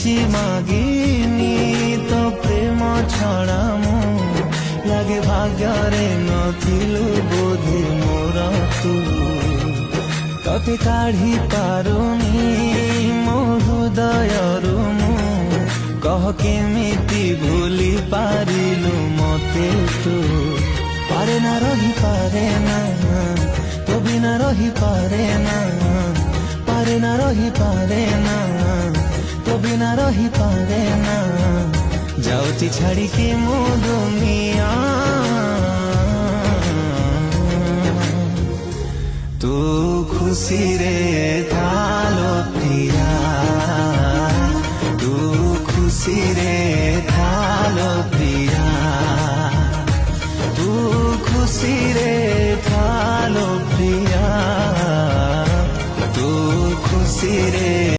କିଛି ମାଗିନି ତ ପ୍ରେମ ଛଡ଼ା ମୁଁ ଲାଗେ ଭାଗ୍ୟରେ ନଥିଲୁ ବୋଧେ ମୋର ତୁ ତତେ କାଢି ପାରୁନି ମୋ ହୃଦୟରୁ ମୁଁ କହ କେମିତି ଭୁଲି ପାରିଲୁ ମତେ ତୁ ପାରେ ନା ରହିପାରେ ନା ତୋ ବିନା ରହିପାରେ ନା ପାରେ ନା ରହିପାରେ ନା ତୋ ବିନା ରହିପାରେ ନା ଯାଉଛି ଛାଡ଼ିକି ମୋ ଦୁନିଆ ତୁ ଖୁସିରେ ଥାଲୋ